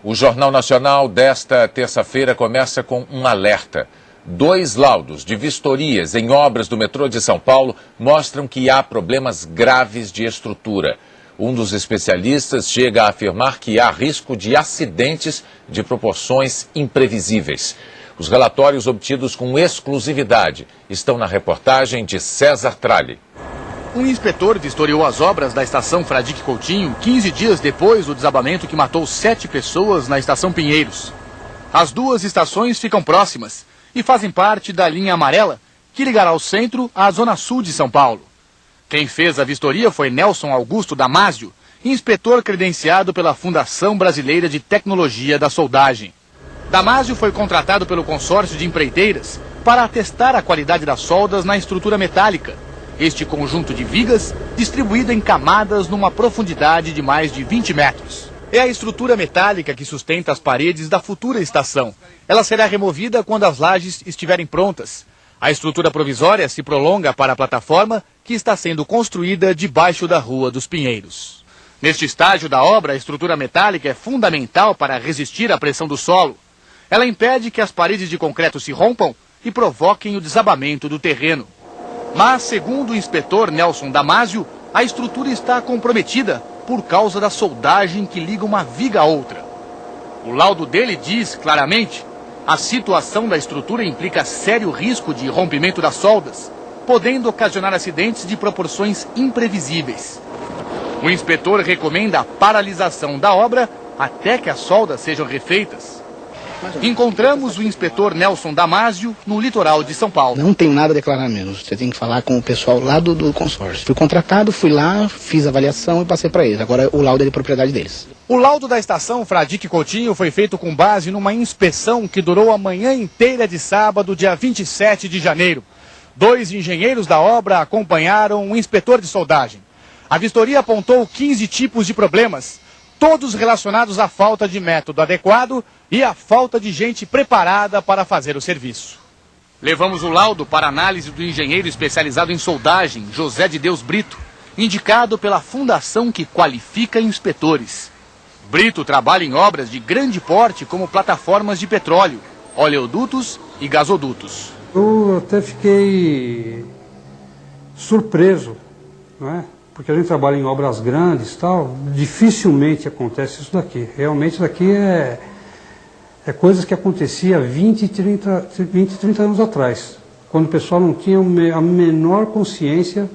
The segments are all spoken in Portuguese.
O Jornal Nacional desta terça-feira começa com um alerta. 2 laudos de vistorias em obras do metrô de São Paulo mostram que há problemas graves de estrutura. Um dos especialistas chega a afirmar que há risco de acidentes de proporções imprevisíveis. Os relatórios obtidos com exclusividade estão na reportagem de César Tralli. Um inspetor vistoriou as obras da estação Fradique Coutinho 15 dias depois do desabamento que matou 7 pessoas na estação Pinheiros. As 2 estações ficam próximas e fazem parte da linha amarela que ligará o centro à zona sul de São Paulo. Quem fez a vistoria foi Nelson Augusto Damasio, inspetor credenciado pela Fundação Brasileira de Tecnologia da Soldagem. Damasio foi contratado pelo consórcio de empreiteiras para atestar a qualidade das soldas na estrutura metálica. Este conjunto de vigas distribuído em camadas numa profundidade de mais de 20 metros. É a estrutura metálica que sustenta as paredes da futura estação. Ela será removida quando as lajes estiverem prontas. A estrutura provisória se prolonga para a plataforma que está sendo construída debaixo da Rua dos Pinheiros. Neste estágio da obra, a estrutura metálica é fundamental para resistir à pressão do solo. Ela impede que as paredes de concreto se rompam e provoquem o desabamento do terreno. Mas, segundo o inspetor Nelson Damasio, a estrutura está comprometida por causa da soldagem que liga uma viga a outra. O laudo dele diz claramente: a situação da estrutura implica sério risco de rompimento das soldas, podendo ocasionar acidentes de proporções imprevisíveis. O inspetor recomenda a paralisação da obra até que as soldas sejam refeitas. Encontramos o inspetor Nelson Damasio no litoral de São Paulo. Não tenho nada a declarar mesmo. Você tem que falar com o pessoal lá do consórcio. Fui contratado, fui lá, fiz a avaliação e passei para eles. Agora o laudo é de propriedade deles. O laudo da estação Fradique Coutinho foi feito com base numa inspeção que durou a manhã inteira de sábado, dia 27 de janeiro. 2 engenheiros da obra acompanharam um inspetor de soldagem. A vistoria apontou 15 tipos de problemas, todos relacionados à falta de método adequado e à falta de gente preparada para fazer o serviço. Levamos o laudo para análise do engenheiro especializado em soldagem, José de Deus Brito, indicado pela fundação que qualifica inspetores. Brito trabalha em obras de grande porte como plataformas de petróleo, oleodutos e gasodutos. Eu até fiquei surpreso, não é? Porque a gente trabalha em obras grandes e tal, dificilmente acontece isso daqui. Realmente isso daqui é coisas que acontecia 20, 30 anos atrás, quando o pessoal não tinha a menor consciência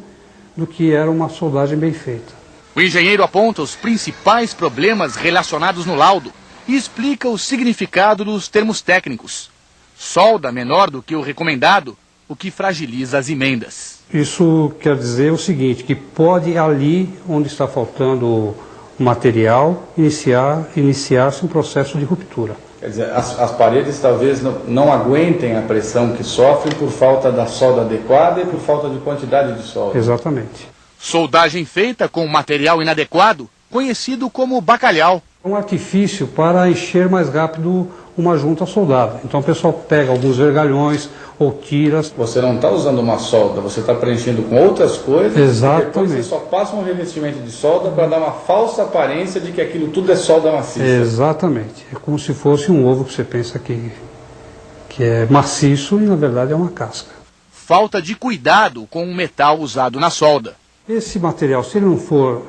do que era uma soldagem bem feita. O engenheiro aponta os principais problemas relacionados no laudo e explica o significado dos termos técnicos. Solda menor do que o recomendado, o que fragiliza as emendas. Isso quer dizer o seguinte, que pode ali, onde está faltando o material, iniciar-se um processo de ruptura. Quer dizer, as paredes talvez não aguentem a pressão que sofrem por falta da solda adequada e por falta de quantidade de solda. Exatamente. Soldagem feita com material inadequado, conhecido como bacalhau. É um artifício para encher mais rápido uma junta soldada. Então o pessoal pega alguns vergalhões ou tiras. Você não está usando uma solda, você está preenchendo com outras coisas. Exatamente. E depois você só passa um revestimento de solda para dar uma falsa aparência de que aquilo tudo é solda maciça. Exatamente. É como se fosse um ovo que você pensa que é maciço e na verdade é uma casca. Falta de cuidado com o metal usado na solda. Esse material, se ele não for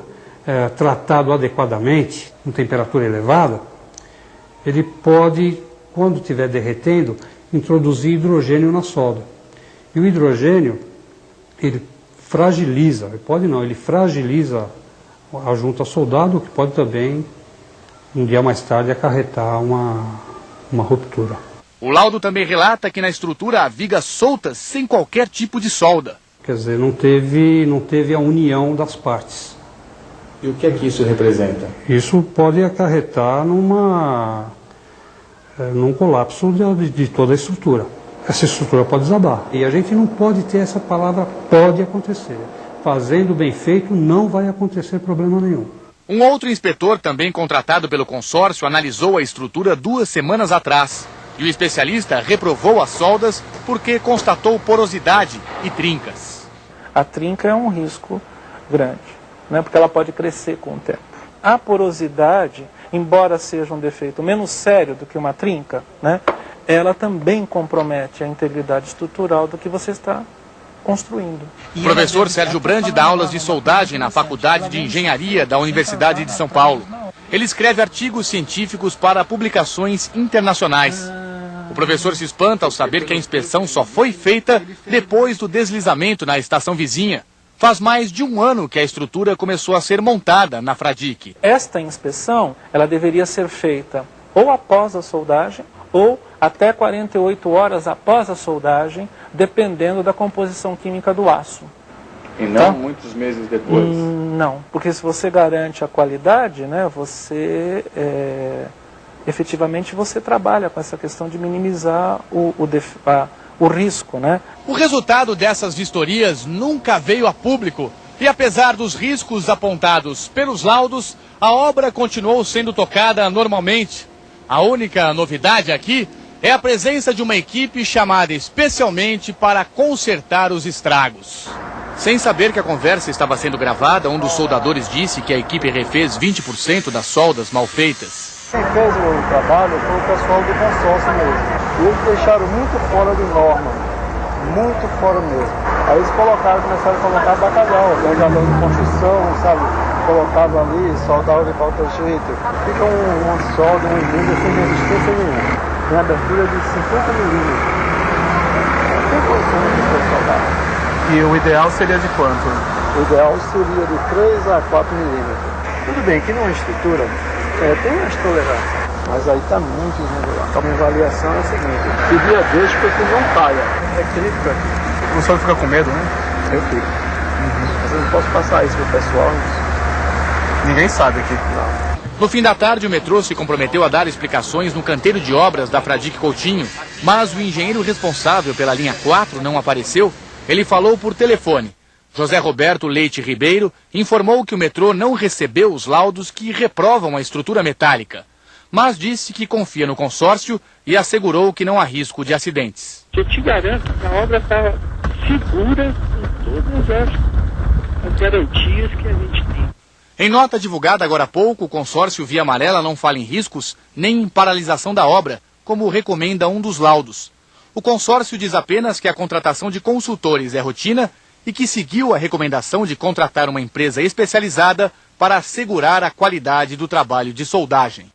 tratado adequadamente, com temperatura elevada, ele pode, quando estiver derretendo, introduzir hidrogênio na solda. E o hidrogênio, ele fragiliza, ele fragiliza a junta soldada, o que pode também, um dia mais tarde, acarretar uma ruptura. O laudo também relata que na estrutura há vigas soltas sem qualquer tipo de solda. Quer dizer, não teve a união das partes. E o que é que isso representa? Isso pode acarretar num colapso de toda a estrutura. Essa estrutura pode desabar. E a gente não pode ter essa palavra pode acontecer. Fazendo bem feito, não vai acontecer problema nenhum. Um outro inspetor, também contratado pelo consórcio, analisou a estrutura 2 semanas atrás. E o especialista reprovou as soldas porque constatou porosidade e trincas. A trinca é um risco grande, né, porque ela pode crescer com o tempo. A porosidade embora seja um defeito menos sério do que uma trinca, né, ela também compromete a integridade estrutural do que você está construindo. O professor Sérgio Brandi dá aulas de soldagem na Faculdade de Engenharia da Universidade de São Paulo. Ele escreve artigos científicos para publicações internacionais. O professor se espanta ao saber que a inspeção só foi feita depois do deslizamento na estação vizinha. Faz mais de um ano que a estrutura começou a ser montada na Fradique. Esta inspeção, ela deveria ser feita ou após a soldagem ou até 48 horas após a soldagem, dependendo da composição química do aço. E não muitos meses depois? Não, porque se você garante a qualidade, né, efetivamente você trabalha com essa questão de minimizar o risco, né? O resultado dessas vistorias nunca veio a público. E apesar dos riscos apontados pelos laudos, a obra continuou sendo tocada normalmente. A única novidade aqui é a presença de uma equipe chamada especialmente para consertar os estragos. Sem saber que a conversa estava sendo gravada, um dos soldadores disse que a equipe refez 20% das soldas mal feitas. Quem fez o trabalho foi o pessoal do consórcio mesmo. E eles deixaram muito fora de norma, muito fora mesmo. Aí eles começaram a colocar bacalhau de construção, sabe? Colocava ali, soldava de qualquer jeito. Fica uma solda, uma emenda sem resistência nenhuma. Tem abertura de 50 milímetros. Não tem condição de ser soldado. E o ideal seria de quanto? O ideal seria de 3 a 4 milímetros. Tudo bem que numa estrutura tem umas tolerâncias, mas aí está muito irregular. A minha avaliação é a seguinte: pedir a Deus para que não caia. É crítica. O senhor fica com medo, né? Eu fico. Mas eu não posso passar isso pro pessoal. Ninguém sabe aqui. Não. No fim da tarde, o metrô se comprometeu a dar explicações no canteiro de obras da Fradique Coutinho, mas o engenheiro responsável pela linha 4 não apareceu. Ele falou por telefone. José Roberto Leite Ribeiro informou que o metrô não recebeu os laudos que reprovam a estrutura metálica, mas disse que confia no consórcio e assegurou que não há risco de acidentes. Eu te garanto que a obra está segura com todas as garantias que a gente tem. Em nota divulgada agora há pouco, o consórcio Via Amarela não fala em riscos nem em paralisação da obra, como recomenda um dos laudos. O consórcio diz apenas que a contratação de consultores é rotina e que seguiu a recomendação de contratar uma empresa especializada para assegurar a qualidade do trabalho de soldagem.